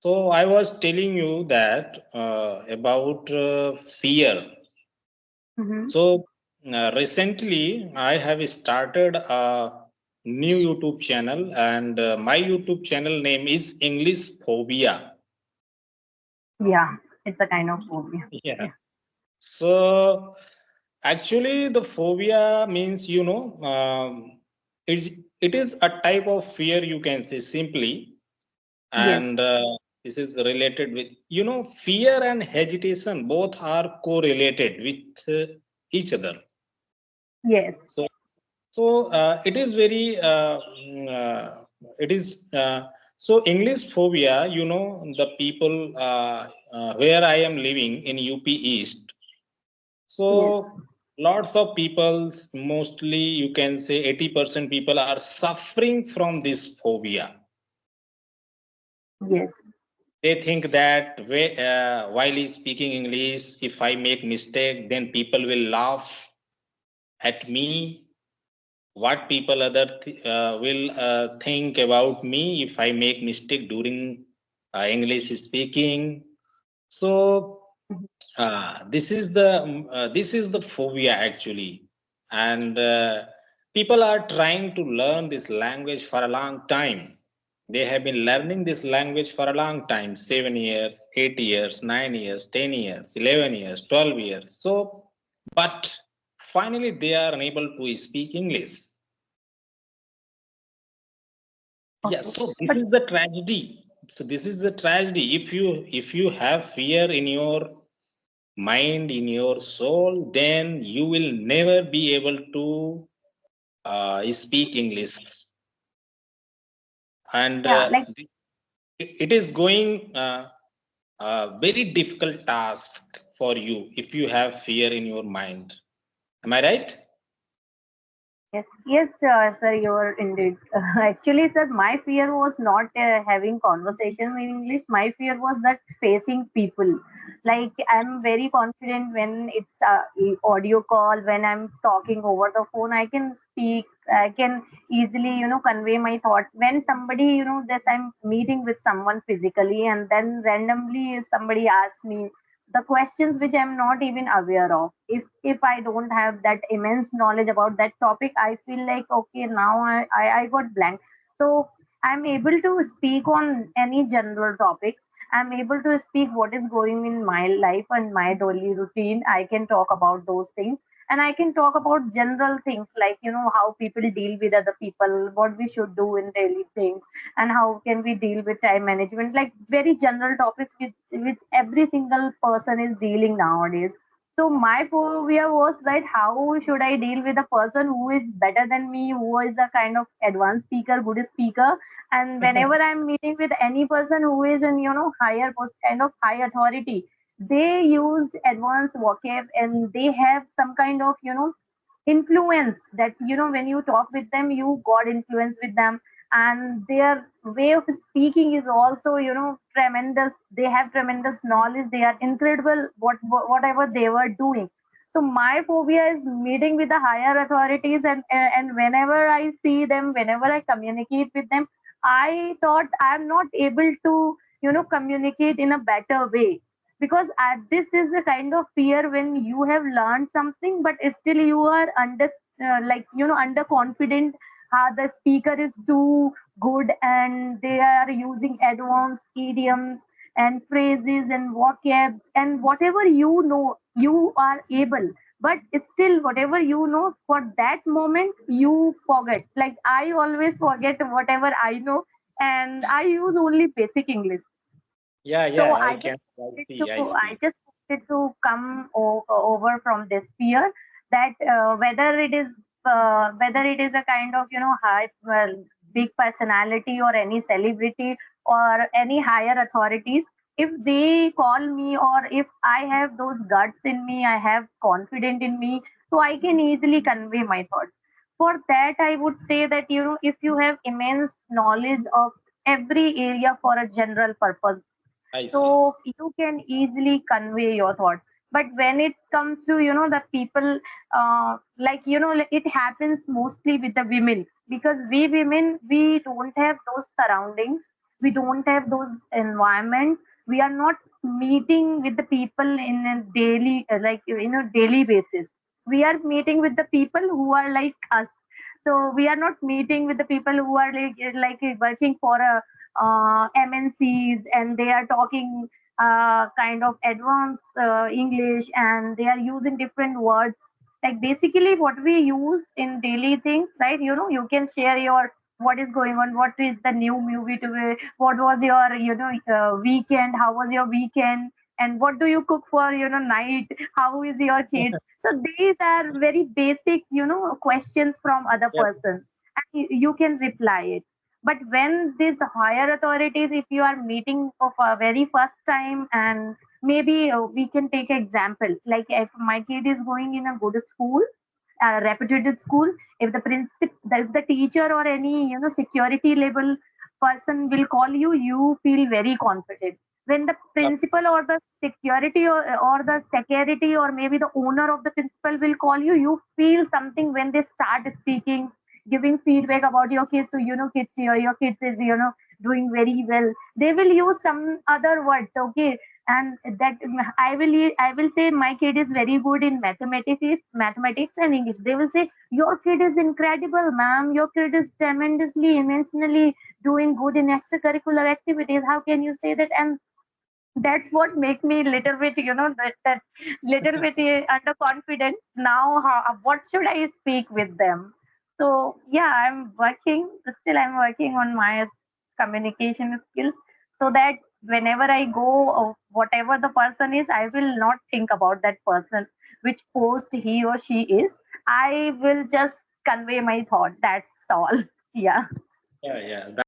So I was telling you that about fear. Mm-hmm. So recently I have started a new YouTube channel, and my YouTube channel name is English Phobia. Yeah, it's a kind of phobia. Yeah. Yeah. So actually, the phobia means, it's, it is a type of fear, you can say simply. Yes. And this is related with, fear and hesitation both are correlated with each other. Yes. So, it is very, it is, so English phobia, the people where I am living in UP East. Yes. So lots of people's, mostly you can say 80% people are suffering from this phobia. Yes. They think that while he's speaking English, if I make mistake, then people will laugh at me. What people will think about me if I make mistake during English speaking. So this is the phobia actually, and people are trying to learn this language for a long time. They have been learning this language for a long time, 7 years, 8 years, 9 years, 10 years, 11 years, 12 years. So, but finally they are unable to speak English. Yeah, Okay. so this But is the tragedy. So this is the tragedy. If you have fear in your mind, in your soul, then you will never be able to speak English. And yeah, like it is going a very difficult task for you if you have fear in your mind. Am I right? yes, yes, sir, you're indeed. Actually, sir, my fear was not having conversation in English. My fear was that facing people. Like, I'm very confident when it's audio call, when I'm talking over the phone, I can speak, I can easily, convey my thoughts. When somebody, this I'm meeting with someone physically, and then randomly somebody asks me the questions which I'm not even aware of. If I don't have that immense knowledge about that topic, I feel like okay, now I got blank. So I'm able to speak on any general topics. I'm able to speak what is going in my life and my daily routine. I can talk about those things, and I can talk about general things like how people deal with other people, what we should do in daily things, and how can we deal with time management, like very general topics which every single person is dealing nowadays. So my phobia was right, how should I deal with a person who is better than me, who is a kind of advanced speaker, good speaker. And whenever I'm meeting with any person who is in higher post, kind of high authority, they used advanced vocab, and they have some kind of influence that when you talk with them, you got influence with them. And their way of speaking is also tremendous. They have tremendous knowledge, they are incredible whatever they were doing. So my phobia is meeting with the higher authorities, and whenever I see them, whenever I communicate with them, I thought I'm not able to communicate in a better way. Because this is a kind of fear when you have learned something but still you are like underconfident. The speaker is too good and they are using advanced idioms and phrases and vocabs, and whatever you are able, but still whatever for that moment you forget. Like I always forget whatever I know, and I use only basic English. Yeah, So yeah, I can. I see. I I see. just wanted to come over from this fear that whether it is a kind of high, well, big personality or any celebrity or any higher authorities, if they call me, or if I have those guts in me, I have confidence in me, so I can easily convey my thoughts. For that, I would say that if you have immense knowledge of every area for a general purpose, I see. so you can easily convey your thoughts. But when it comes to the people, like like it happens mostly with the women, because we women, we don't have those surroundings, We don't have those environment. We are not meeting with the people in a daily daily basis. We are meeting with the people who are like us. So we are not meeting with the people who are working for a MNCs, and they are talking kind of advanced English, and they are using different words. Like basically what we use in daily things, right? You can share your what is going on, what is the new movie today, what was your weekend, how was your weekend, and what do you cook for night, how is your kids. So these are very basic questions from other Yep. person, and you can reply it. But when these higher authorities, if you are meeting of a very first time, and maybe we can take example, like if my kid is going in a good school, a reputed school, if the if the teacher or any security level person will call you, you feel very confident. When the Yep. principal or the security, or the security, or maybe the owner of the principal will call you, you feel something when they start speaking, giving feedback about your kids. So kids, your kids is doing very well. They will use some other words, okay, and that I will say my kid is very good in mathematics and English. They will say your kid is incredible, ma'am. Your kid is tremendously, immensely doing good in extracurricular activities. How can you say that? And that's what make me little bit that little bit underconfident now. What should I speak with them? So yeah, I'm working on my communication skills, so that whenever I go, whatever the person is, I will not think about that person, which post he or she is. I will just convey my thought, that's all. Yeah. Yeah, yeah.